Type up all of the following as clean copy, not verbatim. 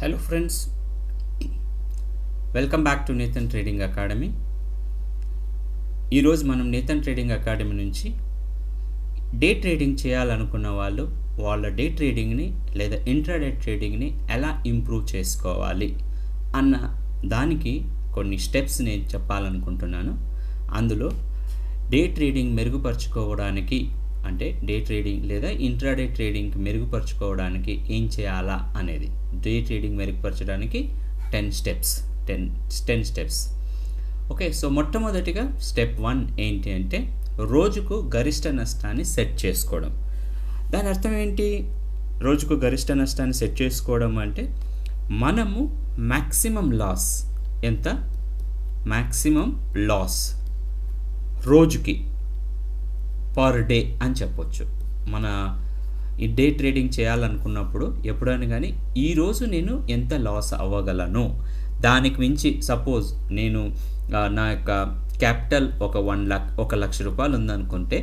Hello friends, welcome back to Nethan trading academy. ఈరోజు మనం Nethan trading academy నుంచి డే ట్రేడింగ్ చేయాలనుకున్న వాళ్ళు వాళ్ళ డే ట్రేడింగ్ని లేదా ఇంట్రాడే ట్రేడింగ్ని ఎలా ఇంప్రూవ్ చేసుకోవాలి అన్న దానికి కొన్ని స్టెప్స్ నేను చెప్పాలనుకుంటున్నాను. అందులో డే ట్రేడింగ్ మెరుగుపరుచుకోవడానికి అంటే డే ట్రేడింగ్ లేదా ఇంట్రాడే ట్రేడింగ్ మెరుగుపరుచుకోవడానికి ఏం చేయాలా అనేది, డే ట్రేడింగ్ మెరుగుపరచడానికి 10 స్టెప్స్. ఓకే, సో మొట్టమొదటిగా స్టెప్ 1 ఏంటి అంటే రోజుకు గరిష్ట నష్టాన్ని సెట్ చేసుకోవడం. దాని అర్థం ఏంటి? రోజుకు గరిష్ట నష్టాన్ని సెట్ చేసుకోవడం అంటే మనము మ్యాక్సిమం లాస్ రోజుకి పర్ డే అని చెప్పొచ్చు. మన ఈ డే ట్రేడింగ్ చేయాలనుకున్నప్పుడు ఎప్పుడైనా కానీ ఈరోజు నేను ఎంత లాస్ అవ్వగలను, దానికి మించి సపోజ్ నేను నా యొక్క క్యాపిటల్ ఒక 1,00,000 రూపాయలు ఉందనుకుంటే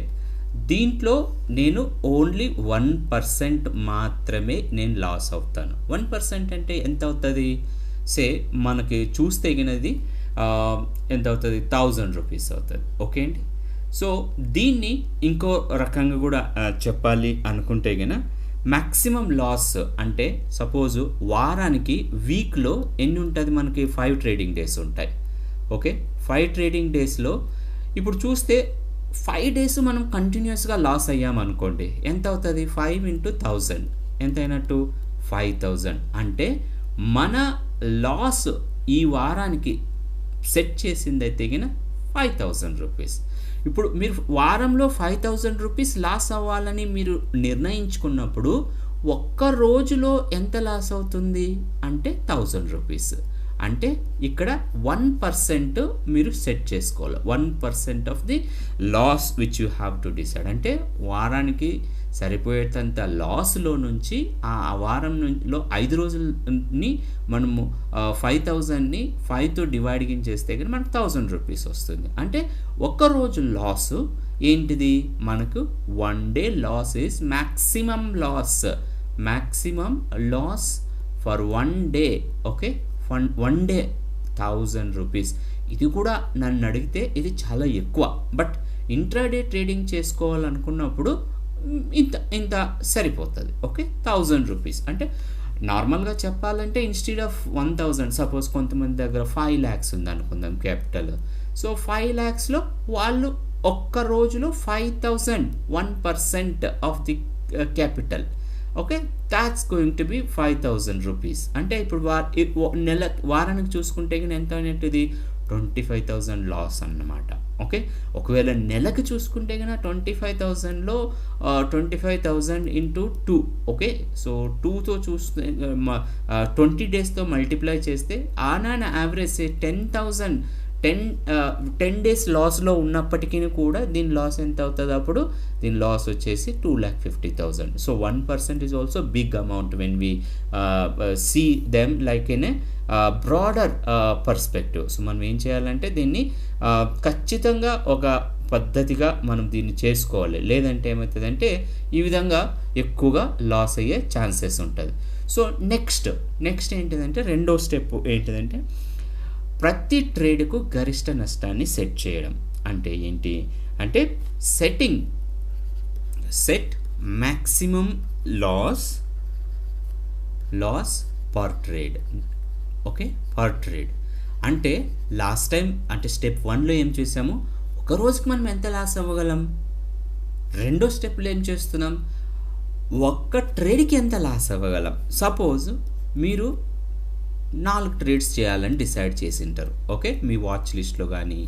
దీంట్లో నేను ఓన్లీ 1% మాత్రమే నేను లాస్ అవుతాను. 1% అంటే ఎంత అవుతుంది? మనకి చూస్తే గినది ఎంత అవుతుంది? 1000 రూపీస్ అవుతుంది. ఓకే అండి. సో దీన్ని ఇంకో రకంగా కూడా చెప్పాలి అనుకుంటే గన మ్యాక్సిమం లాస్ అంటే సపోజు వారానికి వీక్లో ఎన్ని ఉంటుంది? మనకి 5 ట్రేడింగ్ డేస్ ఉంటాయి. ఓకే, 5 ట్రేడింగ్ డేస్లో ఇప్పుడు చూస్తే 5 డేస్ మనం కంటిన్యూస్గా లాస్ అయ్యామనుకోండి, ఎంత అవుతుంది? 5 × 1000 ఎంత అయినట్టు? 5000. అంటే మన లాస్ ఈ వారానికి సెట్ చేసిందైతే గిన 5000 రూపీస్. ఇప్పుడు మీరు వారంలో 5000 రూపీస్ లాస్ అవ్వాలని మీరు నిర్ణయించుకున్నప్పుడు ఒక్క రోజులో ఎంత లాస్ అవుతుంది అంటే 1000 రూపీస్. అంటే ఇక్కడ 1% మీరు సెట్ చేసుకోవాలి. 1% of the loss which you have to decide. అంటే వారానికి సరిపోయేటంత లాస్లో నుంచి ఆ వారంలో 5 రోజులని మనము 5000ని 5తో డివైడింగ్ చేస్తే కానీ మనకు 1000 రూపీస్ వస్తుంది. అంటే ఒక్కరోజు లాసు ఏంటిది? మనకు 1 day loss is maximum loss for 1 day. Okay, 1 day 1000 rupees. ఇది కూడా నన్ను అడిగితే ఇది చాలా ఎక్కువ. బట్ ఇంట్రాడే ట్రేడింగ్ చేసుకోవాలనుకున్నప్పుడు ఇంత సరిపోతుంది. ఓకే, 1000 రూపీస్ అంటే నార్మల్గా చెప్పాలంటే ఇన్స్టెడ్ ఆఫ్ 1000 సపోజ్ కొంతమంది దగ్గర 5 lakhs ఉంది అనుకుందాం క్యాపిటల్. సో 5 lakhsలో వాళ్ళు ఒక్క రోజులో 5000, 1% of the capital. Okay, that's going to be 5000 rupees. అంటే ఇప్పుడు వారానికి చూసుకుంటే ఎంత అయినట్టుది? 25,000 లాస్ అన్నమాట. ఓకే, ఒకవేళ నెలకు చూసుకుంటే కనుక 25,000లో 25,000 × 2. ఓకే, సో 2తో చూస్తే 20 డేస్తో మల్టిప్లై చేస్తే ఆనాన యావరేజ్ 10 డేస్ లాస్లో ఉన్నప్పటికీ కూడా దీని లాస్ ఎంత అవుతుంది? అప్పుడు దీని లాస్ వచ్చేసి 2,50,000. So 1% is also big amount when we see them like in a broader perspective. So మనం ఏం చేయాలంటే దీన్ని ఖచ్చితంగా ఒక పద్ధతిగా మనం దీన్ని చేసుకోవాలి. లేదంటే ఏమవుతుందంటే ఈ విధంగా ఎక్కువగా లాస్ అయ్యే ఛాన్సెస్ ఉంటుంది. సో నెక్స్ట్ ఏంటిదంటే రెండో స్టెప్ ఏంటిదంటే ప్రతి ట్రేడ్కు గరిష్ట నష్టాన్ని సెట్ చేయడం. అంటే ఏంటి అంటే set maximum loss per trade. Okay, per trade అంటే లాస్ట్ టైం అంటే స్టెప్ 1లో ఏం చేసాము? ఒక రోజుకి మనం ఎంత లాస్ అవ్వగలం. రెండో స్టెప్లో ఏం చేస్తున్నాం? ఒక్క ట్రేడ్కి ఎంత లాస్ అవ్వగలం. సపోజ్ మీరు 4 ట్రేడ్స్ చేయాలని డిసైడ్ చేసి ఉంటారు. ఓకే, మీ వాచ్ లిస్ట్లో కానీ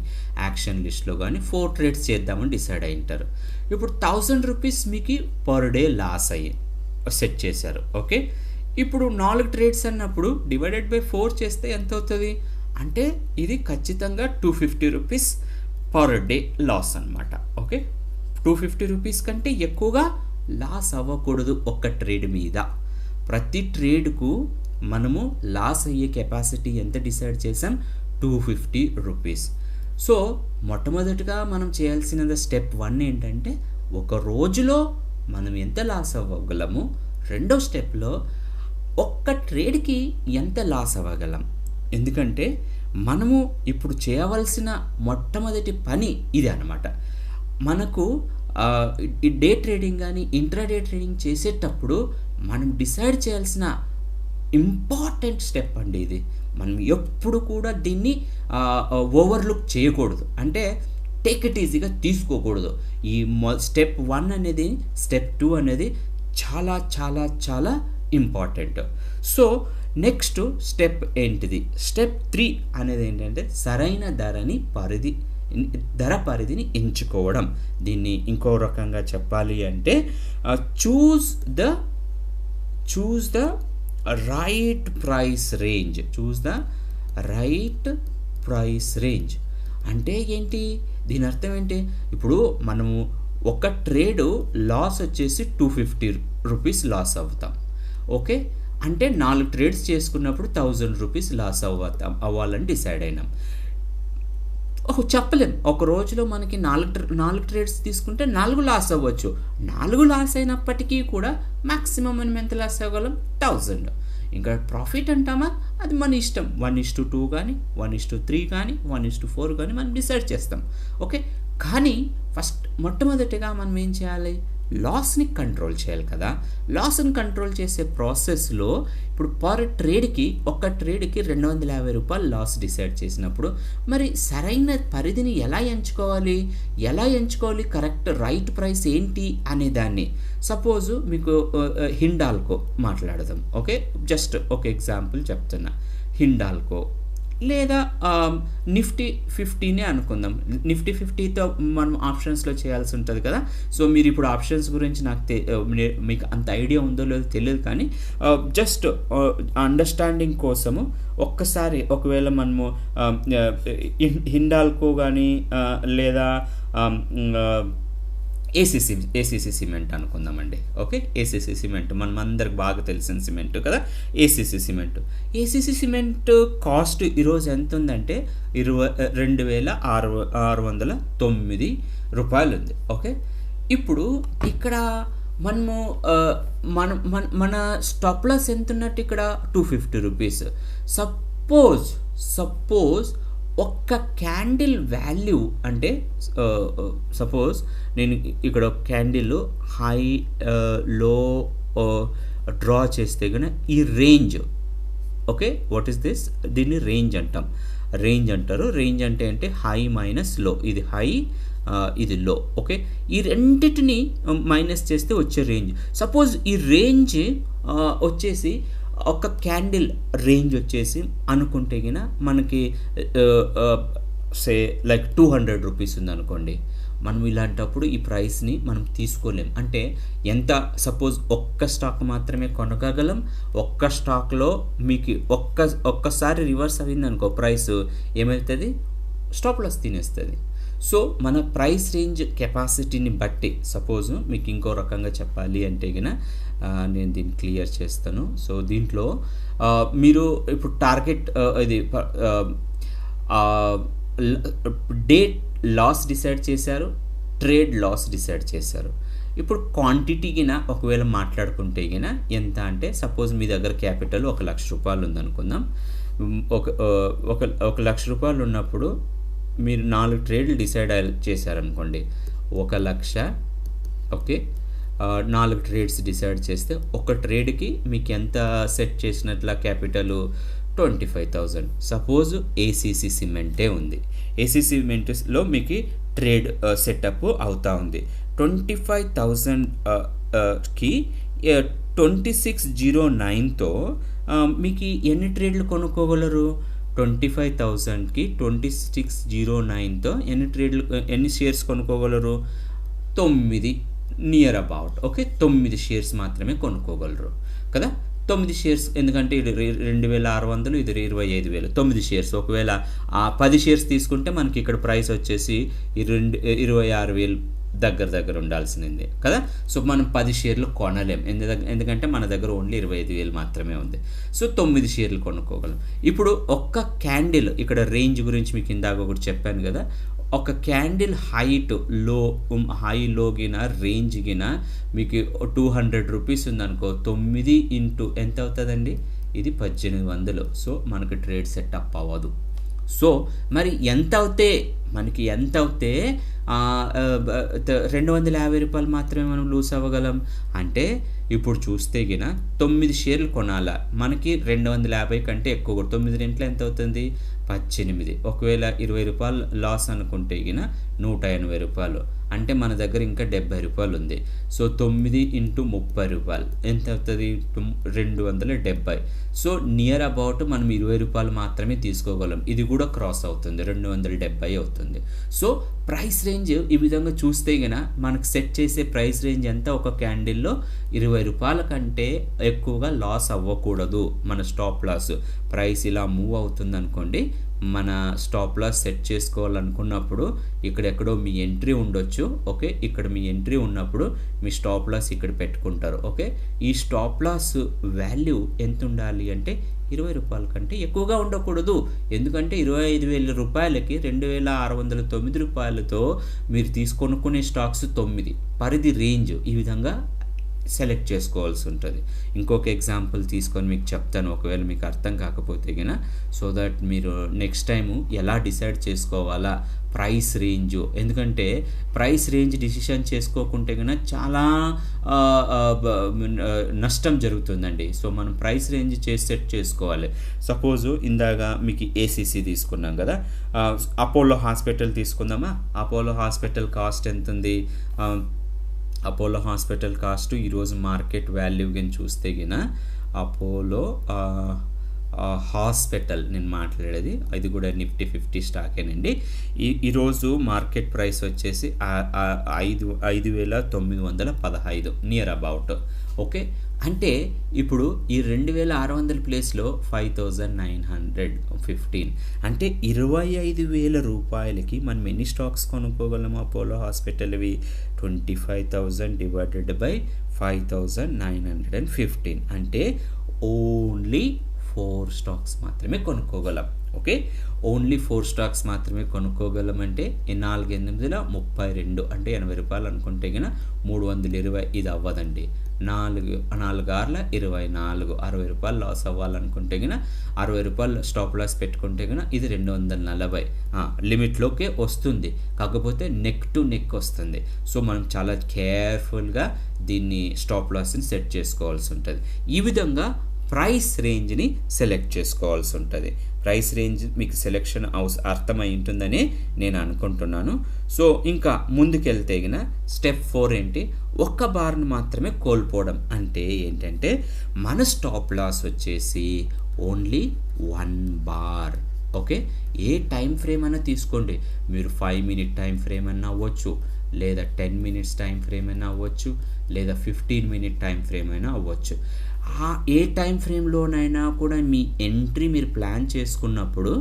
యాక్షన్ లిస్ట్లో కానీ 4 ట్రేడ్స్ చేద్దామని డిసైడ్ అయి ఉంటారు. ఇప్పుడు 1000 రూపీస్ మీకు పర్ డే లాస్ అయ్యి సెట్ చేశారు. ఓకే, ఇప్పుడు 4 ట్రేడ్స్ అన్నప్పుడు డివైడెడ్ బై 4 చేస్తే ఎంత అవుతుంది? అంటే ఇది ఖచ్చితంగా 250 రూపీస్ పర్ డే లాస్ అన్నమాట. ఓకే, 250 రూపీస్ కంటే ఎక్కువగా లాస్ అవ్వకూడదు ఒక్క ట్రేడ్ మీద. ప్రతి ట్రేడ్కు మనము లాస్ అయ్యే కెపాసిటీ ఎంత డిసైడ్ చేసాం? 250 రూపీస్. సో మొట్టమొదటిగా మనం చేయాల్సిన స్టెప్ 1 ఏంటంటే ఒక రోజులో మనం ఎంత లాస్ అవ్వగలము. రెండో స్టెప్లో ఒక్క ట్రేడ్కి ఎంత లాస్ అవ్వగలం? ఎందుకంటే మనము ఇప్పుడు చేయవలసిన మొట్టమొదటి పని ఇది అన్నమాట. మనకు ఈ డే ట్రేడింగ్ కానీ ఇంట్రాడే ట్రేడింగ్ చేసేటప్పుడు మనం డిసైడ్ చేయాల్సిన ఇంపార్టెంట్ స్టెప్ అండి ఇది. మనం ఎప్పుడు కూడా దీన్ని ఓవర్లుక్ చేయకూడదు, అంటే టేక్ ఇట్ ఈజీగా తీసుకోకూడదు. ఈ స్టెప్ 1 అనేది, స్టెప్ 2 అనేది చాలా చాలా చాలా ఇంపార్టెంట్. సో నెక్స్ట్ స్టెప్ ఏంటిది? స్టెప్ 3 అనేది ఏంటంటే సరైన ధర పరిధిని ఎంచుకోవడం. దీన్ని ఇంకో రకంగా చెప్పాలి అంటే choose the right price range. అంటే ఏంటి? దీని అర్థం ఏంటి? ఇప్పుడు మనము ఒక ట్రేడ్ లాస్ వచ్చేసి 250 రూపీస్ లాస్ అవుతాం. ఓకే, అంటే 4 ట్రేడ్స్ చేసుకున్నప్పుడు 1000 రూపీస్ లాస్ అవ్వాలని డిసైడ్ అయినాం. చెప్పలేం, ఒక రోజులో మనకి 4 ట్రేడ్స్ తీసుకుంటే 4 లాస్ అవ్వచ్చు. 4 లాస్ అయినప్పటికీ కూడా మ్యాక్సిమం మనం ఎంత లాస్ అవ్వగలం? 1000. ఇంకా ప్రాఫిట్ అంటామా? అది మన ఇష్టం. 1:2 కానీ 1:3 కానీ 1:4 కానీ మనం డిసైడ్ చేస్తాం. ఓకే, కానీ మొట్టమొదటిగా మనం ఏం చేయాలి? లాస్ని కంట్రోల్ చేయాలి కదా. లాస్ని కంట్రోల్ చేసే ప్రాసెస్లో ఇప్పుడు పర్ ట్రేడ్కి, ఒక్క ట్రేడ్కి 250 రూపాయలు లాస్ డిసైడ్ చేసినప్పుడు మరి సరైన పరిధిని ఎలా ఎంచుకోవాలి? కరెక్ట్ రైట్ ప్రైస్ ఏంటి అనే దాన్ని. సపోజు మీకు హిండాల్కో మాట్లాడదాం. ఓకే, జస్ట్ ఒక ఎగ్జాంపుల్ చెప్తున్నా. హిండాల్కో లేదా నిఫ్టీ 50నే అనుకుందాం. నిఫ్టీ 50తో మనం ఆప్షన్స్లో చేయాల్సి ఉంటుంది కదా. సో మీరు ఇప్పుడు ఆప్షన్స్ గురించి మీకు అంత ఐడియా ఉందో లేదో తెలియదు, కానీ జస్ట్ అండర్స్టాండింగ్ కోసము ఒక్కసారి ఒకవేళ మనము హిండాల్కో కానీ లేదా ఏసీసీ సిమెంట్ అనుకుందామండి. ఓకే, ఏసీసీ సిమెంట్ మనం అందరికి బాగా తెలిసిన సిమెంట్ కదా. ఏసీసీ సిమెంట్ కాస్ట్ ఈరోజు ఎంత ఉందంటే 22,609 రూపాయలు ఉంది. ఓకే, ఇప్పుడు ఇక్కడ మనము మన స్టాప్ లాస్ ఎంత ఉన్నట్టు ఇక్కడ 250 రూపీస్. సపోజ్ ఒక్క క్యాండిల్ వాల్యూ అంటే సపోజ్ నేను ఇక్కడ ఒక క్యాండిల్ హై లో డ్రా చేస్తే కనుక ఈ range, okay, what is this? దీన్ని రేంజ్ అంటారు. రేంజ్ అంటే హై మైనస్ లో. ఇది హై, ఇది లో. ఓకే, ఈ రెండింటిని మైనస్ చేస్తే వచ్చే రేంజ్. సపోజ్ ఈ రేంజ్ వచ్చేసి ఒక క్యాండిల్ రేంజ్ వచ్చేసి అనుకుంటే గిన మనకి సే లైక్ 200 రూపీస్ ఉందనుకోండి. మనం ఇలాంటప్పుడు ఈ ప్రైస్ని మనం తీసుకోలేం. అంటే ఎంత? సపోజ్ ఒక్క స్టాక్ మాత్రమే కొనగలం. ఒక్క స్టాక్లో మీకు ఒక్కసారి రివర్స్ అయింది అనుకో, ప్రైస్ ఏమవుతుంది? స్టాప్ లాస్ తినేస్తుంది. సో మన ప్రైస్ రేంజ్ కెపాసిటీని బట్టి, సపోజ్ మీకు ఇంకో రకంగా చెప్పాలి అంటే గిన నేను దీన్ని క్లియర్ చేస్తాను. సో దీంట్లో మీరు ఇప్పుడు టార్గెట్ ఇది డేట్ లాస్ డిసైడ్ చేశారు, ట్రేడ్ లాస్ డిసైడ్ చేశారు. ఇప్పుడు క్వాంటిటీ గిన ఒకవేళ మాట్లాడుకుంటే గిన ఎంత అంటే, సపోజ్ మీ దగ్గర క్యాపిటల్ 1,00,000 రూపాయలు ఉందనుకుందాం. 1,00,000 రూపాయలు ఉన్నప్పుడు మీరు 4 ట్రేడ్లు డిసైడ్ చేశారనుకోండి. 1,00,000, ఓకే, 4 ట్రేడ్స్ డిసైడ్ చేస్తే ఒక ట్రేడ్కి మీకు ఎంత సెట్ చేసినట్ల క్యాపిటల్? 25,000. సపోజ్ ఏసీసీ సిమెంటే ఉంది. ఏసీసీ సిమెంట్లో మీకు ట్రేడ్ సెటప్ అవుతా ఉంది. 25,000కి 2609తో మీకు ఎన్ని ట్రేడ్లు కొనుక్కోగలరు? 25,000కి 2609తో ఎన్ని షేర్స్ కొనుక్కోగలరు? 9, నియర్ అబౌట్. ఓకే, 9 షేర్స్ మాత్రమే కొనుక్కోగలరు కదా. 9 షేర్స్, ఎందుకంటే ఇది 2,600, ఇది 25,000. 9 షేర్స్. ఒకవేళ 10 షేర్స్ తీసుకుంటే మనకి ఇక్కడ ప్రైస్ వచ్చేసి 26,000 దగ్గర ఉండాల్సింది కదా. సో మనం 10 షేర్లు కొనలేం, ఎందుకంటే మన దగ్గర ఓన్లీ 25,000 మాత్రమే ఉంది. సో 9 షేర్లు కొనుక్కోగలం. ఇప్పుడు ఒక్క క్యాండిల్, ఇక్కడ రేంజ్ గురించి మీకు ఇందాక ఒకటి చెప్పాను కదా, ఒక క్యాండిల్ హైట్ లో హై లో గిన రేంజ్ గిన మీకు 200 రూపీస్ ఉందనుకో, 9 ఇంటూ ఎంత అవుతుందండి, ఇది 1800. సో మనకి ట్రేడ్ సెటప్ అవ్వదు. సో మరి ఎంత అవుతే మనకి 250 రూపాయలు మాత్రమే మనం లూస్ అవ్వగలం అంటే, ఇప్పుడు చూస్తే గిన 9 షేర్లు కొనాలా, మనకి 250 కంటే ఎక్కువ. 9 ఇంట్లో ఎంత అవుతుంది, 18. ఒకవేళ 20 రూపాయలు లాస్ అనుకుంటే గిన 180 రూపాయలు, అంటే మన దగ్గర ఇంకా 70 రూపాయలు ఉంది. సో 9 ఇంటూ 30 రూపాయలు ఎంత అవుతుంది, 270. సో నియర్ అబౌట్ మనం 20 రూపాయలు మాత్రమే తీసుకోగలం. ఇది కూడా క్రాస్ అవుతుంది, 270 అవుతుంది. సో ప్రైస్ రేంజ్ ఈ విధంగా చూస్తే గన మనకు సెట్ చేసే ప్రైస్ రేంజ్ ఎంత, ఒక క్యాండిల్లో 20 రూపాయల కంటే ఎక్కువగా లాస్ అవ్వకూడదు. మన స్టాప్ లాస్ ప్రైస్ ఇలా మూవ్ అవుతుంది అనుకోండి, మన స్టాప్ లాస్ సెట్ చేసుకోవాలనుకున్నప్పుడు ఇక్కడెక్కడో మీ ఎంట్రీ ఉండొచ్చు. ఓకే, ఇక్కడ మీ ఎంట్రీ ఉన్నప్పుడు మీ స్టాప్ లాస్ ఇక్కడ పెట్టుకుంటారు. ఓకే, ఈ స్టాప్ లాస్ వాల్యూ ఎంత ఉండాలి అంటే 20 రూపాయల కంటే ఎక్కువగా ఉండకూడదు. ఎందుకంటే 25,000 రూపాయలకి 2,609 రూపాయలతో మీరు తీసుకొనుక్కునే స్టాక్స్ 9. పరిధి రేంజ్ ఈ విధంగా సెలెక్ట్ చేసుకోవాల్సి ఉంటుంది. ఇంకొక ఎగ్జాంపుల్ తీసుకొని మీకు చెప్తాను, ఒకవేళ మీకు అర్థం కాకపోతే గిన, సో దట్ మీరు నెక్స్ట్ టైము ఎలా డిసైడ్ చేసుకోవాలా ప్రైస్ రేంజ్. ఎందుకంటే ప్రైస్ రేంజ్ డిసిషన్ చేసుకోకుంటే కన్నా చాలా నష్టం జరుగుతుందండి. సో మనం ప్రైస్ రేంజ్ సెట్ చేసుకోవాలి. సపోజు ఇందాక మీకు ఏసీసీ తీసుకున్నాం కదా, అపోలో హాస్పిటల్ తీసుకుందామా. అపోలో హాస్పిటల్ కాస్ట్ ఎంత ఉంది, అపోలో హాస్పిటల్ కాస్ట్ ఈరోజు మార్కెట్ వాల్యూ గిని చూస్తే గిన అపోలో హాస్పిటల్ నేను మాట్లాడేది, ఇది కూడా నిఫ్టీ 50 స్టాకేనండి. ఈరోజు మార్కెట్ ప్రైస్ వచ్చేసి 5,915 నియర్ అబౌట్. ఓకే, అంటే ఇప్పుడు ఈ 2,600 ప్లేస్లో 5,915 అంటే 25,000 రూపాయలకి మనం ఎన్ని స్టాక్స్ కొనుక్కోగలము అపోలో హాస్పిటల్వి, 25,000 డివైడెడ్ బై 5,915 అంటే ఓన్లీ 4 స్టాక్స్ మాత్రమే కొనుక్కోగలం. ఓకే, ఓన్లీ 4 స్టాక్స్ మాత్రమే కొనుక్కోగలం అంటే 4,832 అంటే 80 రూపాయలు అనుకుంటే కన్నా 320 ఇది అవ్వదండి. 4 6 24 60 రూపాయలు లాస్ అవ్వాలనుకుంటే కన్నా 60 రూపాయలు స్టాప్ లాస్ పెట్టుకుంటే కన్నా ఇది 240 లిమిట్లోకే వస్తుంది. కాకపోతే నెక్ టు నెక్ వస్తుంది. సో మనం చాలా కేర్ఫుల్గా దీన్ని స్టాప్ లాస్ని సెట్ చేసుకోవాల్సి ఉంటుంది. ఈ విధంగా ప్రైస్ రేంజ్ని సెలెక్ట్ చేసుకోవాల్సి ఉంటుంది. ప్రైస్ రేంజ్ మీకు సెలెక్షన్ అర్థమై ఉంటుందని నేను అనుకుంటున్నాను. సో ఇంకా ముందుకెళ్తే గిన స్టెప్ 4 ఏంటి, ఒక్క బార్ను మాత్రమే కోల్పోవడం. అంటే ఏంటంటే మన స్టాప్ లాస్ వచ్చేసి ఓన్లీ 1 బార్. ఓకే, ఏ టైం ఫ్రేమ్ అయినా తీసుకోండి, మీరు 5 మినిట్ టైం ఫ్రేమ్ అయినా అవ్వచ్చు, లేదా 10 మినిట్స్ టైం ఫ్రేమ్ అయినా అవ్వచ్చు, లేదా 15 మినిట్ టైం ఫ్రేమ్ అయినా అవ్వచ్చు. ఏ టైం ఫ్రేమ్లోనైనా కూడా మీ ఎంట్రీ మీరు ప్లాన్ చేసుకున్నప్పుడు,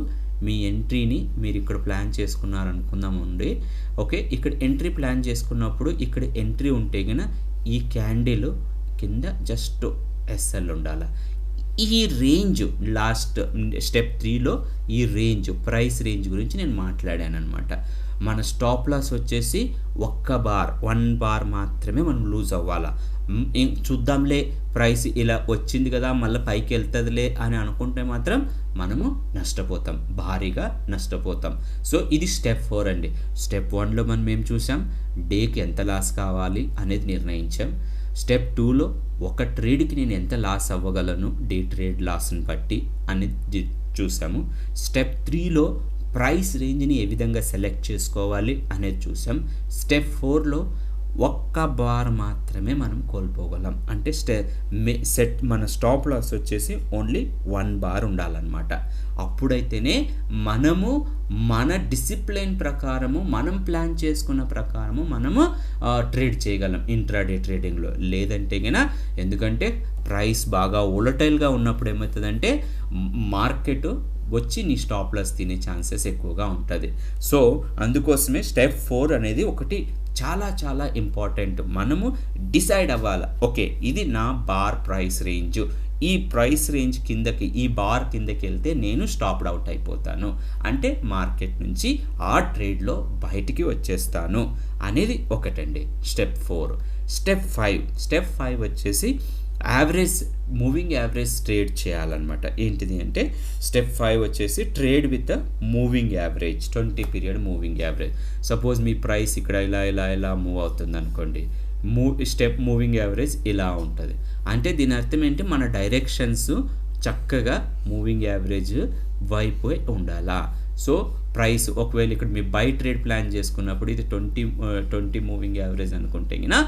మీ ఎంట్రీని మీరు ఇక్కడ ప్లాన్ చేసుకున్నారనుకుందామండి. ఓకే, ఇక్కడ ఎంట్రీ ప్లాన్ చేసుకున్నప్పుడు ఇక్కడ ఎంట్రీ ఉంటే కనుక ఈ క్యాండిల్ కింద జస్ట్ ఎస్ఎల్ ఉండాలి. ఈ రేంజ్ లాస్ట్ స్టెప్ 3లో ఈ రేంజ్ ప్రైస్ రేంజ్ గురించి నేను మాట్లాడాను అనమాట. మన స్టాప్ లాస్ వచ్చేసి 1 బార్ మాత్రమే మనం లూజ్ అవ్వాలా. చూద్దాంలే ప్రైస్ ఇలా వచ్చింది కదా మళ్ళీ పైకి వెళ్తుందిలే అని అనుకుంటే మాత్రం మనము నష్టపోతాం, భారీగా నష్టపోతాం. సో ఇది స్టెప్ 4 అండి. స్టెప్ 1లో మనం ఏం చూసాం, డేకి ఎంత లాస్ కావాలి అనేది నిర్ణయించాం. స్టెప్ 2లో ఒక ట్రేడ్కి నేను ఎంత లాస్ అవ్వగలను డే ట్రేడ్ లాస్ని బట్టి అనేది చూసాము. స్టెప్ 3లో ప్రైస్ రేంజ్ని ఏ విధంగా సెలెక్ట్ చేసుకోవాలి అనేది చూసాం. స్టెప్ 4లో 1 బార్ మాత్రమే మనం కోల్పోగలం. అంటే మన స్టాప్ లాస్ వచ్చేసి ఓన్లీ 1 బార్ ఉండాలన్నమాట. అప్పుడైతేనే మనము మన డిసిప్లిన్ ప్రకారము, మనం ప్లాన్ చేసుకున్న ప్రకారము మనము ట్రేడ్ చేయగలం ఇంట్రాడే ట్రేడింగ్లో. లేదంటే కన్నా, ఎందుకంటే ప్రైస్ బాగా వోలటైల్గా ఉన్నప్పుడు ఏమవుతుందంటే మార్కెట్ వచ్చి నీ స్టాప్ లాస్ తినే ఛాన్సెస్ ఎక్కువగా ఉంటుంది. సో అందుకోసమే స్టెప్ 4 అనేది ఒకటి చాలా చాలా ఇంపార్టెంట్. మనము డిసైడ్ అవ్వాలి, ఓకే ఇది నా బార్ ప్రైస్ రేంజ్, ఈ ప్రైస్ రేంజ్ కిందకి, ఈ బార్ కిందకి వెళ్తే నేను స్టాప్డ్ అవుట్ అయిపోతాను, అంటే మార్కెట్ నుంచి ఆ ట్రేడ్లో బయటికి వచ్చేస్తాను అనేది ఒకటండి స్టెప్ 4. స్టెప్ 5 వచ్చేసి యావరేజ్, మూవింగ్ యావరేజ్ ట్రేడ్ చేయాలన్నమాట. ఏంటిది అంటే స్టెప్ 5 వచ్చేసి trade with moving average, 20 period moving average. Suppose me price ఇక్కడ ఇలా మూవ్ అవుతుంది అనుకోండి, స్టెప్ మూవింగ్ యావరేజ్ ఇలా ఉంటుంది. అంటే దీని అర్థం ఏంటి, మన డైరెక్షన్స్ చక్కగా మూవింగ్ యావరేజ్ వైపు ఉండాలా. సో ప్రైస్ ఒకవేళ ఇక్కడ మీ బై ట్రేడ్ ప్లాన్ చేసుకున్నప్పుడు ఇది 20 మూవింగ్ యావరేజ్ అనుకుంటే గినా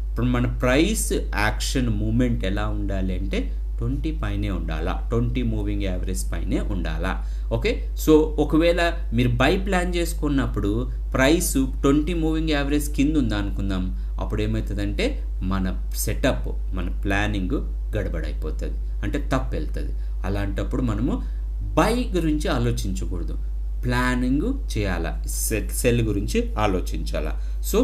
ఇప్పుడు మన ప్రైస్ యాక్షన్ మూమెంట్ ఎలా ఉండాలి అంటే 20 పైనే ఉండాలా, 20 మూవింగ్ యావరేజ్ పైనే ఉండాలా. ఓకే, సో ఒకవేళ మీరు బై ప్లాన్ చేసుకున్నప్పుడు ప్రైస్ 20 మూవింగ్ యావరేజ్ కింద ఉందా అనుకుందాం, అప్పుడు ఏమవుతుందంటే మన సెటప్, మన ప్లానింగ్ గడబడైపోతుంది, అంటే తప్పు వెళ్తుంది. అలాంటప్పుడు మనము బై గురించి ఆలోచించకూడదు, ప్లానింగ్ చేయాలా, సెల్ గురించి ఆలోచించాలా. సో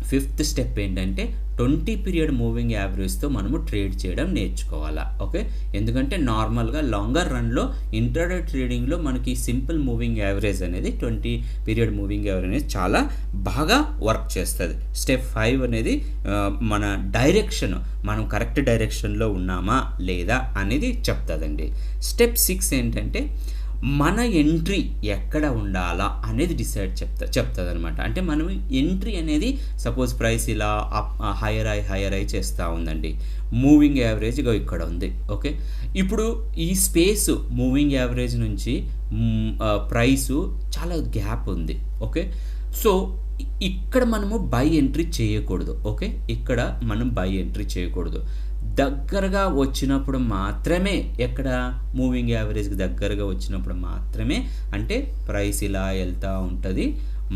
5th స్టెప్ ఏంటంటే 20 పీరియడ్ మూవింగ్ యావరేజ్తో మనము ట్రేడ్ చేయడం నేర్చుకోవాలా. ఓకే, ఎందుకంటే నార్మల్గా లాంగర్ రన్లో ఇంట్రాడే ట్రేడింగ్లో మనకి సింపుల్ మూవింగ్ యావరేజ్ అనేది 20 పీరియడ్ మూవింగ్ యావరేజ్ అనేది చాలా బాగా వర్క్ చేస్తుంది. స్టెప్ 5 అనేది మన డైరెక్షన్, మనం కరెక్ట్ డైరెక్షన్లో ఉన్నామా లేదా అనేది చెప్తుందండి. స్టెప్ 6 ఏంటంటే మన ఎంట్రీ ఎక్కడ ఉండాలా అనేది చెప్తుంది అనమాట. అంటే మనం ఎంట్రీ అనేది సపోజ్ ప్రైస్ ఇలా హైయర్ అయి చేస్తూ ఉందండి, మూవింగ్ యావరేజ్ ఇక్కడ ఉంది. ఓకే, ఇప్పుడు ఈ స్పేస్ మూవింగ్ యావరేజ్ నుంచి ప్రైసు చాలా గ్యాప్ ఉంది. ఓకే, సో ఇక్కడ మనము బై ఎంట్రీ చేయకూడదు. ఓకే, ఇక్కడ మనం బై ఎంట్రీ చేయకూడదు. దగ్గరగా వచ్చినప్పుడు మాత్రమే, ఎక్కడ మూవింగ్ యావరేజ్కి దగ్గరగా వచ్చినప్పుడు మాత్రమే, అంటే ప్రైస్ ఇలా వెళ్తూ ఉంటుంది,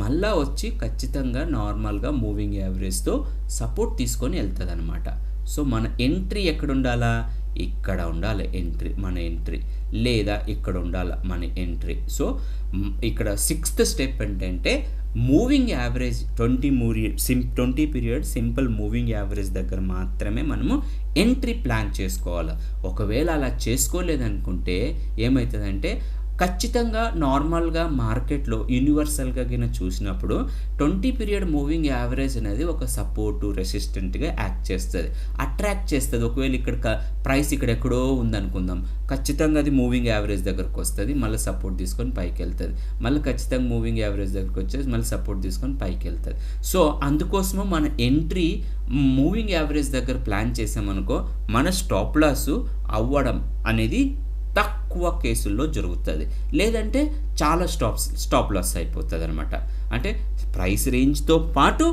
మళ్ళా వచ్చి ఖచ్చితంగా నార్మల్గా మూవింగ్ యావరేజ్తో సపోర్ట్ తీసుకొని వెళ్తుంది అనమాట. సో మన ఎంట్రీ ఎక్కడ ఉండాలా, ఇక్కడ ఉండాలి ఎంట్రీ, మన ఎంట్రీ, లేదా ఇక్కడ ఉండాలి మన ఎంట్రీ. సో ఇక్కడ 6th స్టెప్ ఏంటంటే moving average 20 period simple moving average దగ్గర మాత్రమే మనము ఎంట్రీ ప్లాన్ చేసుకోవాలి. ఒకవేళ అలా చేసుకోలేదనుకుంటే ఏమవుతుందంటే ఖచ్చితంగా నార్మల్గా మార్కెట్లో యూనివర్సల్గా కింద చూసినప్పుడు 20 పీరియడ్ మూవింగ్ యావరేజ్ అనేది ఒక సపోర్టు రెసిస్టెంట్గా యాక్ట్ చేస్తుంది, అట్రాక్ట్ చేస్తుంది. ఒకవేళ ఇక్కడ ప్రైస్ ఇక్కడ ఎక్కడో ఉందనుకుందాం, ఖచ్చితంగా అది మూవింగ్ యావరేజ్ దగ్గరకు వస్తుంది, మళ్ళీ సపోర్ట్ తీసుకొని పైకి వెళ్తుంది, మళ్ళీ ఖచ్చితంగా మూవింగ్ యావరేజ్ దగ్గరకు వచ్చేసి మళ్ళీ సపోర్ట్ తీసుకొని పైకి వెళ్తుంది. సో అందుకోసము మన ఎంట్రీ మూవింగ్ యావరేజ్ దగ్గర ప్లాన్ చేసామనుకో, మన స్టాప్ లాస్ అవ్వడం అనేది తక్కువ కేసుల్లో జరుగుతుంది, లేదంటే చాలా స్టాప్ లాస్ అయిపోతుంది అనమాట. అంటే ప్రైస్ రేంజ్తో పాటు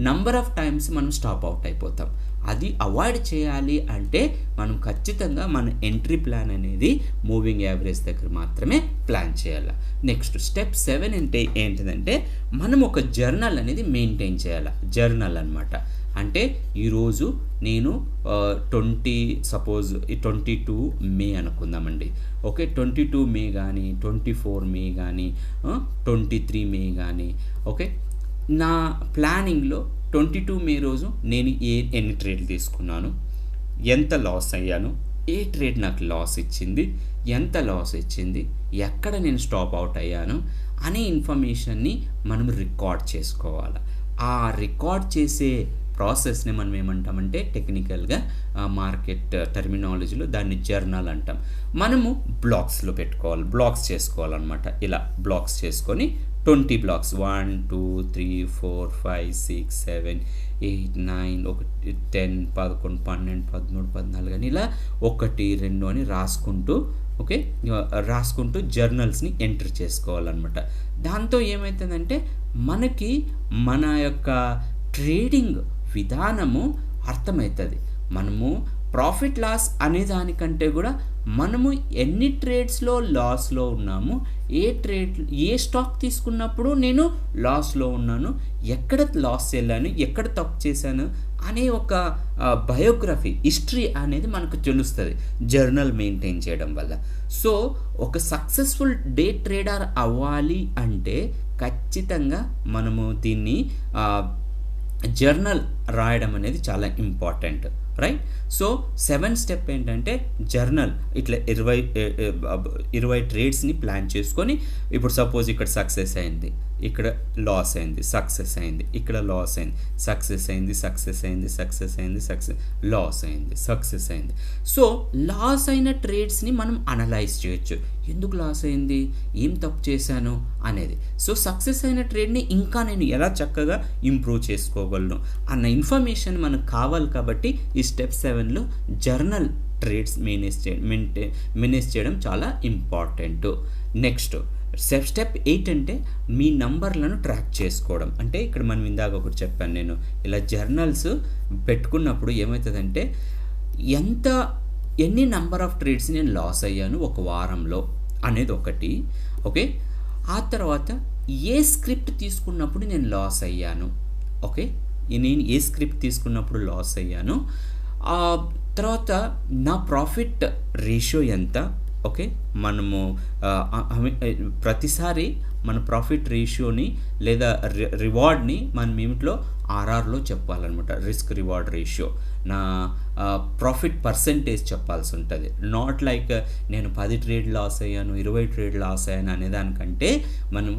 నంబర్ ఆఫ్ టైమ్స్ మనం స్టాప్ అవుట్ అయిపోతాం. అది అవాయిడ్ చేయాలి అంటే మనం ఖచ్చితంగా మన ఎంట్రీ ప్లాన్ అనేది మూవింగ్ యావరేజ్ దగ్గర మాత్రమే ప్లాన్ చేయాలి. నెక్స్ట్ స్టెప్ 7 అంటే ఏంటిదంటే మనం ఒక జర్నల్ అనేది మెయింటైన్ చేయాలి. జర్నల్ అనమాట. అంటే ఈరోజు నేను 22 మే అనుకుందామండి. ఓకే, 22 మే కానీ 24 మే కానీ 23 మే కానీ, ఓకే, నా ప్లానింగ్లో 22 మే రోజు నేను ఎన్ని ట్రేడ్లు తీసుకున్నాను, ఎంత లాస్ అయ్యాను, ఏ ట్రేడ్ నాకు లాస్ ఇచ్చింది, ఎంత లాస్ ఇచ్చింది, ఎక్కడ నేను స్టాప్ అవుట్ అయ్యాను అనే ఇన్ఫర్మేషన్ని మనం రికార్డ్ చేసుకోవాలి. ఆ రికార్డ్ చేసే ప్రాసెస్ని మనం ఏమంటామంటే టెక్నికల్గా మార్కెట్ టర్మినాలజీలో దాన్ని జర్నల్ అంటాం. మనము బ్లాక్స్లో పెట్టుకోవాలి, బ్లాక్స్ చేసుకోవాలన్నమాట. ఇలా బ్లాక్స్ చేసుకొని 20 బ్లాక్స్ 1 2 3 4 5 6 7 8 9 10 11 12 13 14 అని ఇలా 1 2 అని రాసుకుంటూ, ఓకే, రాసుకుంటూ జర్నల్స్ని ఎంటర్ చేసుకోవాలన్నమాట. దాంతో ఏమవుతుందంటే మనకి మన యొక్క ట్రేడింగ్ విధానము అర్థమవుతుంది. మనము ప్రాఫిట్ లాస్ అనే దానికంటే కూడా మనము ఎన్ని ట్రేడ్స్లో లాస్లో ఉన్నాము, ఏ స్టాక్ తీసుకున్నప్పుడు నేను లాస్లో ఉన్నాను, ఎక్కడ లాస్ వెళ్ళాను, ఎక్కడ తప్పు చేశాను అనే ఒక బయోగ్రఫీ, హిస్టరీ అనేది మనకు తెలుస్తుంది జర్నల్ మెయింటైన్ చేయడం వల్ల. సో ఒక సక్సెస్ఫుల్ డే ట్రేడర్ అవ్వాలి అంటే ఖచ్చితంగా మనము దీన్ని జర్నల్ రాయడం అనేది చాలా ఇంపార్టెంట్. రైట్. సో 7 స్టెప్ ఏంటంటే జర్నల్ ఇట్లా 20 ట్రేడ్స్ని ప్లాన్ చేసుకొని, ఇప్పుడు సపోజ్ ఇక్కడ సక్సెస్ అయింది, ఇక్కడ లాస్ అయింది, సక్సెస్ అయింది, ఇక్కడ లాస్ అయింది, సక్సెస్ అయింది, సక్సెస్ అయింది, సక్సెస్ అయింది, లాస్ అయింది, సక్సెస్ అయింది. సో లాస్ అయిన ట్రేడ్స్ని మనం అనలైజ్ చేయొచ్చు. ఎందుకు లాస్ అయింది, ఏం తప్పు చేశాను అనేది. సో సక్సెస్ అయిన ట్రేడ్ని ఇంకా నేను ఎలా చక్కగా ఇంప్రూవ్ చేసుకోగలను అన్న ఇన్ఫర్మేషన్ మనకు కావాలి. కాబట్టి ఈ స్టెప్ 7లో జర్నల్ ట్రేడ్స్ మేనేజ్ చేయడం చాలా ఇంపార్టెంట్. నెక్స్ట్ స్టెప్ 8 అంటే మీ నంబర్లను ట్రాక్ చేసుకోవడం. అంటే ఇక్కడ మనం ఇందాక ఒకటి చెప్పాను, నేను ఇలా జర్నల్స్ పెట్టుకున్నప్పుడు ఏమవుతుందంటే ఎన్ని నంబర్ ఆఫ్ ట్రేడ్స్ నేను లాస్ అయ్యాను ఒక వారంలో అనేది ఒకటి. ఓకే, ఆ తర్వాత ఏ స్క్రిప్ట్ తీసుకున్నప్పుడు నేను లాస్ అయ్యాను. ఓకే, నేను ఏ స్క్రిప్ట్ తీసుకున్నప్పుడు లాస్ అయ్యాను. ఆ తర్వాత నా ప్రాఫిట్ రేషియో ఎంత. ఓకే, మనము ప్రతిసారి మన ప్రాఫిట్ రేషియోని లేదా రివార్డ్ని మనం ఏమిట్లో ఆర్ఆర్లో చెప్పాలన్నమాట. రిస్క్ రివార్డ్ రేషియో, నా ప్రాఫిట్ పర్సెంటేజ్ చెప్పాల్సి ఉంటుంది. నాట్ లైక్ నేను 10 ట్రేడ్ లాస్ అయ్యాను, 20 ట్రేడ్ లాస్ అయ్యాను అనేదానికంటే మనం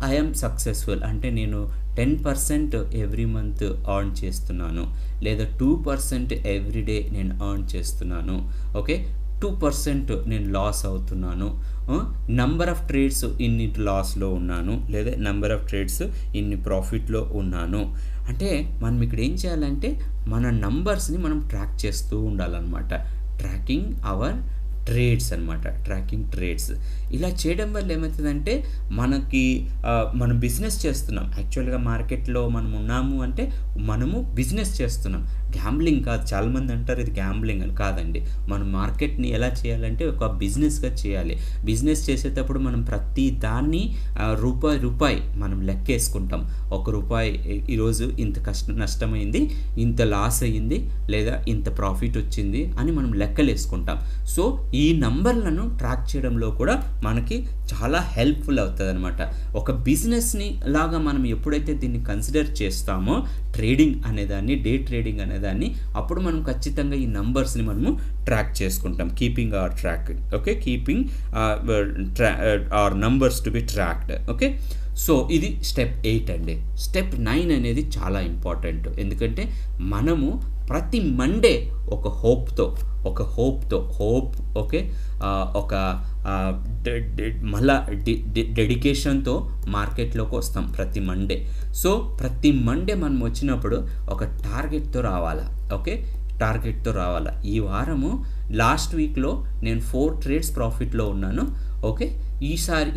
ఐఎమ్ సక్సెస్ఫుల్ అంటే నేను 10% ఎవ్రీ మంత్ ఎర్న్ చేస్తున్నాను, లేదా 2% ఎవ్రీడే నేను ఎర్న్ చేస్తున్నాను. ఓకే, 2% నేను లాస్ అవుతున్నాను, నంబర్ ఆఫ్ ట్రేడ్స్ ఇన్ని లాస్లో ఉన్నాను, లేదా నెంబర్ ఆఫ్ ట్రేడ్స్ ఇన్ని ప్రాఫిట్లో ఉన్నాను. అంటే మనం ఇక్కడ ఏం చేయాలంటే మన నంబర్స్ని మనం ట్రాక్ చేస్తూ ఉండాలన్నమాట. ట్రాకింగ్ అవర్ ట్రేడ్స్ అనమాట, ట్రాకింగ్ ట్రేడ్స్. ఇలా చేయడం వల్ల ఏమవుతుందంటే మనం బిజినెస్ చేస్తున్నాం. యాక్చువల్గా మార్కెట్లో మనం ఉన్నాము అంటే మనము బిజినెస్ చేస్తున్నాం, గ్యాంబ్లింగ్ కాదు. చాలామంది అంటారు ఇది గ్యాంబ్లింగ్ అని. కాదండి, మనం మార్కెట్ని ఎలా చేయాలంటే ఒక బిజినెస్గా చేయాలి. బిజినెస్ చేసేటప్పుడు మనం ప్రతి దాన్ని రూపాయి మనం లెక్కేసుకుంటాం. ₹1 ఈరోజు ఇంత నష్టమైంది, ఇంత లాస్ అయ్యింది, లేదా ఇంత ప్రాఫిట్ వచ్చింది అని మనం లెక్కలు వేసుకుంటాం. సో ఈ నంబర్లను ట్రాక్ చేయడంలో కూడా మనకి చాలా హెల్ప్ఫుల్ అవుతుంది అనమాట. ఒక బిజినెస్ని లాగా మనం ఎప్పుడైతే దీన్ని కన్సిడర్ చేస్తామో ట్రేడింగ్ అనేదాన్ని, డే ట్రేడింగ్ అనేదాన్ని, అప్పుడు మనం ఖచ్చితంగా ఈ నంబర్స్ని మనము ట్రాక్ చేసుకుంటాం. Keeping hour track. Okay, keeping hour numbers to be tracked. Okay, so ఇది స్టెప్ 8 అండి. స్టెప్ 9 అనేది చాలా ఇంపార్టెంట్. ఎందుకంటే మనము ప్రతి మండే ఒక హోప్, ఓకే, ఒక మళ్ళా డెడికేషన్తో మార్కెట్లోకి వస్తాం ప్రతి మండే. సో ప్రతి మండే మనం వచ్చినప్పుడు ఒక టార్గెట్తో రావాలా. ఓకే, టార్గెట్తో రావాలా. ఈ వారము లాస్ట్ వీక్లో నేను 4 ట్రేడ్స్ ప్రాఫిట్లో ఉన్నాను. ఓకే,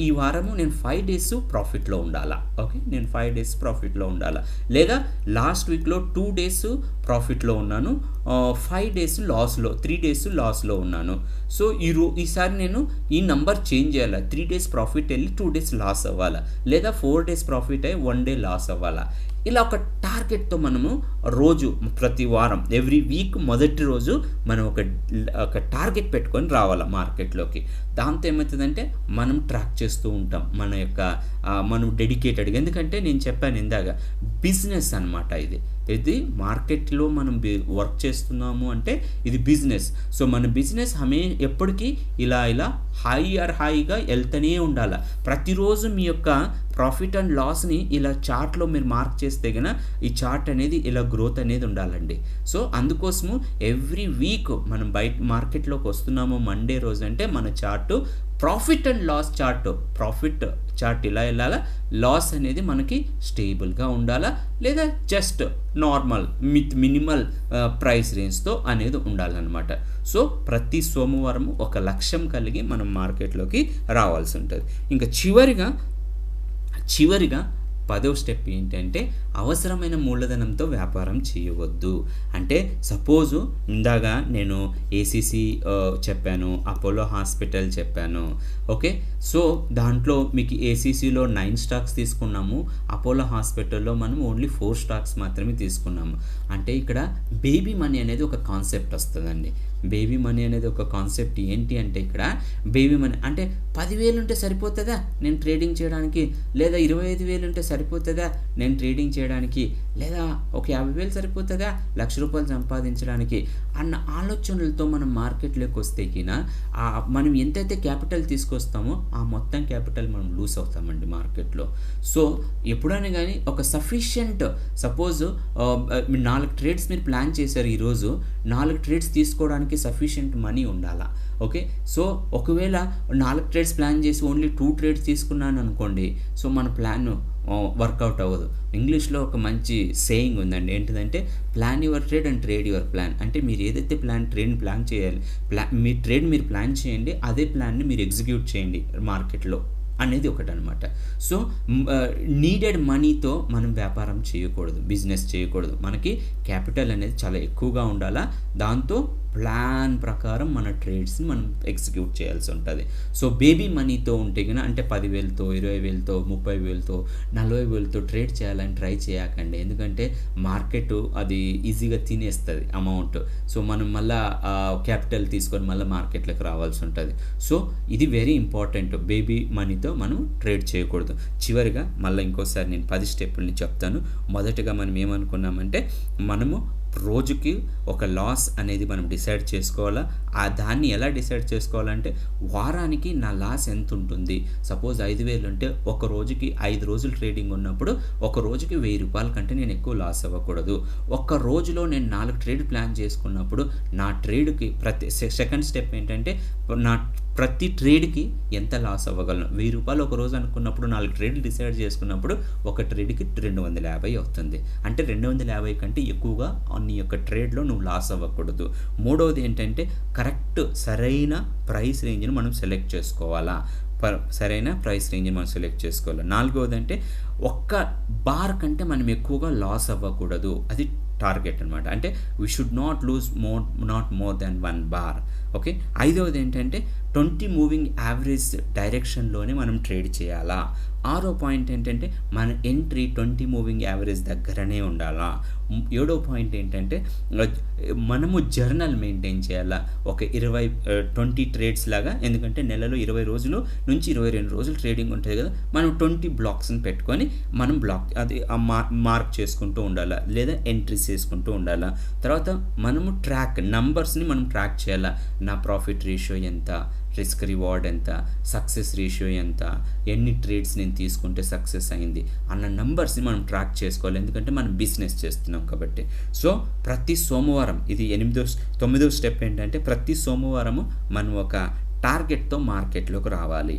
ఈ వారము నేను 5 డేస్ ప్రాఫిట్లో ఉండాలా. ఓకే, నేను 5 డేస్ ప్రాఫిట్లో ఉండాలా. లేదా లాస్ట్ వీక్లో 2 డేస్ ప్రాఫిట్లో ఉన్నాను, 5 డేస్ లాస్లో, 3 డేస్ లాస్లో ఉన్నాను. సో ఈసారి నేను ఈ నంబర్ చేంజ్ చేయాలా. 3 డేస్ ప్రాఫిట్ వెళ్ళి 2 డేస్ లాస్ అవ్వాలా, లేదా 4 డేస్ ప్రాఫిట్ అయ్యి 1 డే లాస్ అవ్వాలా. ఇలా ఒక టార్గెట్తో మనము రోజు, ప్రతి వారం, ఎవ్రీ వీక్ మొదటి రోజు మనం ఒక టార్గెట్ పెట్టుకొని రావాలి మార్కెట్లోకి. దాంతో ఏమవుతుందంటే మనం ట్రాక్ చేస్తూ ఉంటాం మనం డెడికేటెడ్గా. ఎందుకంటే నేను చెప్పాను ఇందాక, బిజినెస్ అనమాట ఇది మార్కెట్లో మనం వర్క్ చేస్తున్నాము అంటే ఇది బిజినెస్. సో మన బిజినెస్ ఎప్పటికీ ఇలా హైగా వెళ్తూనే ఉండాలి. ప్రతిరోజు మీ యొక్క ప్రాఫిట్ అండ్ లాస్ని ఇలా చార్ట్లో మీరు మార్క్ చేస్తే కనుక ఈ చార్ట్ అనేది ఇలా గ్రోత్ అనేది ఉండాలండి. సో అందుకోసము ఎవ్రీ వీక్ మనం బయట మార్కెట్లోకి వస్తున్నాము మండే రోజు అంటే మన chart profit and loss profit chart ఇలా వెళ్ళాలా, లాస్ అనేది మనకి స్టేబుల్గా ఉండాలా, లేదా జస్ట్ నార్మల్ మినిమల్ ప్రైస్ రేంజ్తో అనేది ఉండాలన్నమాట. సో ప్రతి సోమవారం ఒక లక్ష్యం కలిగి మనం మార్కెట్లోకి రావాల్సి ఉంటుంది. ఇంకా చివరిగా 10వ స్టెప్ ఏంటంటే అవసరమైన మూలధనంతో వ్యాపారం చేయవద్దు. అంటే సపోజు ఇందాక నేను ఏసీసీ చెప్పాను, అపోలో హాస్పిటల్ చెప్పాను. ఓకే, సో దాంట్లో మీకు ఏసీసీలో 9 స్టాక్స్ తీసుకున్నాము, అపోలో హాస్పిటల్లో మనం ఓన్లీ 4 స్టాక్స్ మాత్రమే తీసుకున్నాము. అంటే ఇక్కడ బేబీ మనీ అనేది ఒక కాన్సెప్ట్ వస్తుందండి. బేబీ మనీ అనేది ఒక కాన్సెప్ట్ ఏంటి అంటే ఇక్కడ బేబీ మనీ అంటే 10,000 ఉంటే సరిపోతుందా నేను ట్రేడింగ్ చేయడానికి, లేదా 25,000 ఉంటే సరిపోతుందా నేను ట్రేడింగ్ చేయడానికి, లేదా ఒక 50,000 సరిపోతుందా ₹1,00,000 సంపాదించడానికి అన్న ఆలోచనలతో మనం మార్కెట్లోకి వస్తే కినా మనం ఎంతైతే క్యాపిటల్ తీసుకొస్తామో ఆ మొత్తం క్యాపిటల్ మనం లూస్ అవుతామండి మార్కెట్లో. సో ఎప్పుడైనా కానీ ఒక సఫిషియంట్ సపోజ్ 4 ట్రేడ్స్ మీరు ప్లాన్ చేశారు, ఈరోజు 4 ట్రేడ్స్ తీసుకోవడానికి సఫిషియంట్ మనీ ఉండాలా. ఓకే, సో ఒకవేళ 4 ట్రేడ్స్ ప్లాన్ చేసి ఓన్లీ 2 ట్రేడ్స్ తీసుకున్నాను అనుకోండి, సో మన ప్లాన్ వర్కౌట్ అవ్వదు. ఇంగ్లీష్లో ఒక మంచి సేయింగ్ ఉందండి, ఏంటిదంటే plan your trade and trade your plan. అంటే మీరు ఏదైతే ట్రేడ్ని ప్లాన్ చేయాలి, మీ ట్రేడ్ మీరు ప్లాన్ చేయండి, అదే ప్లాన్ని మీరు ఎగ్జిక్యూట్ చేయండి మార్కెట్లో అనేది ఒకటి అనమాట. సో నీడెడ్ మనీతో మనం వ్యాపారం చేయకూడదు, బిజినెస్ చేయకూడదు. మనకి క్యాపిటల్ అనేది చాలా ఎక్కువగా ఉండాలా, దాంతో ప్లాన్ ప్రకారం మన ట్రేడ్స్ని మనం ఎగ్జిక్యూట్ చేయాల్సి ఉంటుంది. సో బేబీ మనీతో ఉంటే కన్నా అంటే 10,000తో 20,000తో 30,000తో 40,000తో ట్రేడ్ చేయాలని ట్రై చేయకండి, ఎందుకంటే మార్కెట్ అది ఈజీగా తినేస్తుంది అమౌంట్. సో మనం మళ్ళీ క్యాపిటల్ తీసుకొని మళ్ళీ మార్కెట్లోకి రావాల్సి ఉంటుంది. సో ఇది వెరీ ఇంపార్టెంట్, బేబీ మనీతో మనం ట్రేడ్ చేయకూడదు. చివరిగా మళ్ళీ ఇంకోసారి నేను 10 స్టెప్పుల్ని చెప్తాను. మొదటగా మనం ఏమనుకున్నామంటే మనము రోజుకి ఒక లాస్ అనేది మనం డిసైడ్ చేసుకోవాలా. దాన్ని ఎలా డిసైడ్ చేసుకోవాలంటే వారానికి నా లాస్ ఎంత ఉంటుంది. సపోజ్ 5,000 ఉంటే ఒక రోజుకి 5 రోజులు ట్రేడింగ్ ఉన్నప్పుడు ఒక రోజుకి ₹1,000 కంటే నేను ఎక్కువ లాస్ అవ్వకూడదు. ఒక్క రోజులో నేను 4 ట్రేడ్ ప్లాన్ చేసుకున్నప్పుడు నా ట్రేడ్కి సెకండ్ స్టెప్ ఏంటంటే నా ప్రతి ట్రేడ్కి ఎంత లాస్ అవ్వగలను. ₹1,000 ఒక రోజు అనుకున్నప్పుడు 4 ట్రేడ్లు డిసైడ్ చేసుకున్నప్పుడు ఒక ట్రేడ్కి 250 అవుతుంది. అంటే 250 కంటే ఎక్కువగా నీ యొక్క ట్రేడ్లో నువ్వు లాస్ అవ్వకూడదు. మూడవది ఏంటంటే కరెక్ట్ సరైన ప్రైస్ రేంజ్ని మనం సెలెక్ట్ చేసుకోవాలా, సరైన ప్రైస్ రేంజ్ని మనం సెలెక్ట్ చేసుకోవాలి. నాలుగవది అంటే ఒక్క బార్ కంటే మనం ఎక్కువగా లాస్ అవ్వకూడదు, అది టార్గెట్ అనమాట. అంటే we should not more than 1 bar. Okay, ఐదవది ఏంటంటే 20 మూవింగ్ యావరేజ్ డైరెక్షన్లోనే మనం ట్రేడ్ చేయాలా. 6వ పాయింట్ ఏంటంటే మన ఎంట్రీ 20 మూవింగ్ యావరేజ్ దగ్గరనే ఉండాలా. 7వ పాయింట్ ఏంటంటే మనము జర్నల్ మెయింటైన్ చేయాలా, ఒక 20 ట్రేడ్స్ లాగా. ఎందుకంటే నెలలో 20 రోజులు నుంచి 22 రోజులు ట్రేడింగ్ ఉంటుంది కదా, మనం 20 బ్లాక్స్ని పెట్టుకొని మనం అది మార్క్ చేసుకుంటూ ఉండాలా, లేదా ఎంట్రీస్ చేసుకుంటూ ఉండాలా. తర్వాత మనము నంబర్స్ని మనం ట్రాక్ చేయాలా. నా ప్రాఫిట్ రేషియో ఎంత, రిస్క్ రివార్డ్ ఎంత, సక్సెస్ రేషియో ఎంత, ఎన్ని ట్రేడ్స్ నేను తీసుకుంటే సక్సెస్ అయింది అన్న నంబర్స్ని మనం ట్రాక్ చేసుకోవాలి, ఎందుకంటే మనం బిజినెస్ చేస్తున్నాం కాబట్టి. సో ప్రతి సోమవారం, ఇది 9వ స్టెప్ ఏంటంటే ప్రతి సోమవారము మనం ఒక టార్గెట్తో మార్కెట్లోకి రావాలి.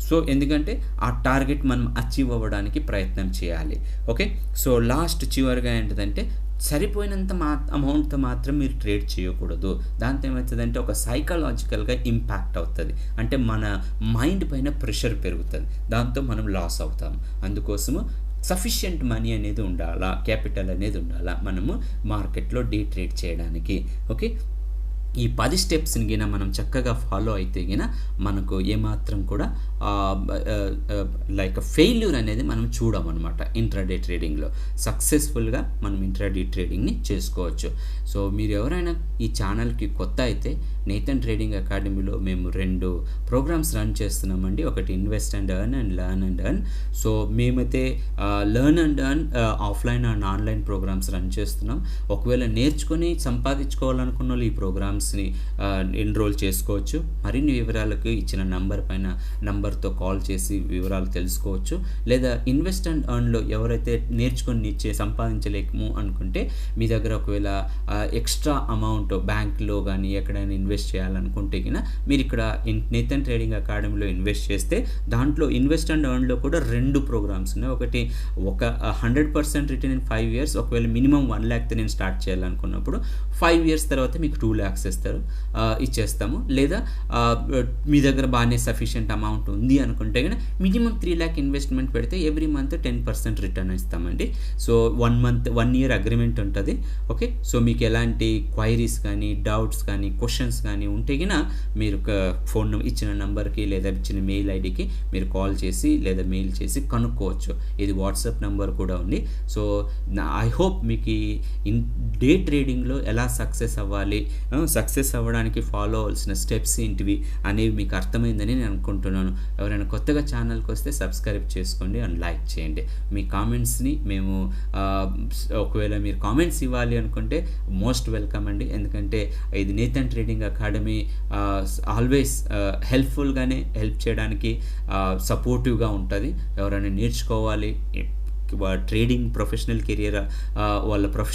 సో ఎందుకంటే ఆ టార్గెట్ మనం అచీవ్ అవ్వడానికి ప్రయత్నం చేయాలి. ఓకే, సో చివరిగా ఏంటంటే సరిపోయినంత అమౌంట్తో మాత్రం మీరు ట్రేడ్ చేయకూడదు. దాంతో ఏమవుతుందంటే ఒక సైకలాజికల్గా ఇంపాక్ట్ అవుతుంది, అంటే మన మైండ్ పైన ప్రెషర్ పెరుగుతుంది, దాంతో మనం లాస్ అవుతాం. అందుకోసము సఫిషియంట్ మనీ అనేది ఉండాలా, క్యాపిటల్ అనేది ఉండాలా మనము మార్కెట్లో డే ట్రేడ్ చేయడానికి. ఓకే, ఈ 10 స్టెప్స్ని గిన మనం చక్కగా ఫాలో అయితే గిన మనకు ఏమాత్రం కూడా లైక్ ఫెయిల్యూర్ అనేది మనం చూడమన్నమాట. ఇంట్రాడే ట్రేడింగ్లో సక్సెస్ఫుల్గా మనం ఇంట్రాడే ట్రేడింగ్ని చేసుకోవచ్చు. సో మీరు ఎవరైనా ఈ ఛానల్కి కొత్త అయితే నేతన్ ట్రేడింగ్ అకాడమీలో మేము 2 ప్రోగ్రామ్స్ రన్ చేస్తున్నామండి. ఒకటి invest and earn and learn and earn. So మేమైతే learn and earn offline and online programs run చేస్తున్నాం. ఒకవేళ నేర్చుకొని సంపాదించుకోవాలనుకున్న వాళ్ళు ఈ ప్రోగ్రామ్స్ని ఎన్రోల్ చేసుకోవచ్చు. మరిన్ని వివరాలకు ఇచ్చిన నంబర్తో కాల్ చేసి వివరాలు తెలుసుకోవచ్చు. లేదా ఇన్వెస్ట్ అండ్ ఎర్న్లో ఎవరైతే నేర్చుకొని సంపాదించలేము అనుకుంటే మీ దగ్గర ఒకవేళ ఎక్స్ట్రా అమౌంట్ బ్యాంక్లో కానీ ఎక్కడైనా ఇన్వెస్ట్ చేయాలనుకుంటే కినా మీరు ఇక్కడ నేతన్ ట్రేడింగ్ అకాడమీలో ఇన్వెస్ట్ చేస్తే దాంట్లో ఇన్వెస్ట్ అండ్ ఎర్న్లో కూడా 2 ప్రోగ్రామ్స్ ఉన్నాయి. ఒకటి 100% రిటర్న్ ఇన్ 5 years. ఒకవేళ మినిమం 1 lakh నేను స్టార్ట్ చేయాలనుకున్నప్పుడు 5 years తర్వాత మీకు 2 lakhs ఇచ్చేస్తాము. లేదా మీ దగ్గర బాగానే సఫిషియంట్ అమౌంట్ ఉంది అనుకుంటే కనుక మినిమం 3 lakh ఇన్వెస్ట్మెంట్ పెడితే ఎవ్రీ మంత్ 10% రిటర్న్ ఇస్తామండి. సో 1 year అగ్రిమెంట్ ఉంటుంది. ఓకే, సో మీకు ఎలాంటి క్వైరీస్ కానీ డౌట్స్ కానీ క్వశ్చన్స్ కానీ ఉంటే గిన మీరు ఫోన్ ఇచ్చిన నంబర్కి లేదా ఇచ్చిన మెయిల్ ఐడికి మీరు కాల్ చేసి లేదా మెయిల్ చేసి కనుక్కోవచ్చు. ఇది వాట్సాప్ నంబర్ కూడా ఉంది. సో ఐ హోప్ మీకు ఈ డే ట్రేడింగ్లో ఎలా సక్సెస్ అవ్వాలి, సక్సెస్ అవ్వడానికి ఫాలో అవ్వాల్సిన స్టెప్స్ ఏంటివి అనేవి మీకు అర్థమైందని నేను అనుకుంటున్నాను. ఎవరైనా కొత్తగా ఛానల్కి వస్తే సబ్స్క్రైబ్ చేసుకోండి అండ్ లైక్ చేయండి. మీ కామెంట్స్ని మేము ఒకవేళ మీరు కామెంట్స్ ఇవ్వాలి అనుకుంటే మోస్ట్ వెల్కమ్ అండి. ఎందుకంటే ఇది నేతన్ ట్రేడింగ్ అకాడమీ ఆల్వేస్ హెల్ప్ఫుల్గానే హెల్ప్ చేయడానికి సపోర్టివ్గా ఉంటుంది. ఎవరైనా నేర్చుకోవాలి, ట్రేడింగ్ ప్రొఫెషనల్ కెరియర్ వాళ్ళ ప్రొఫెషనల్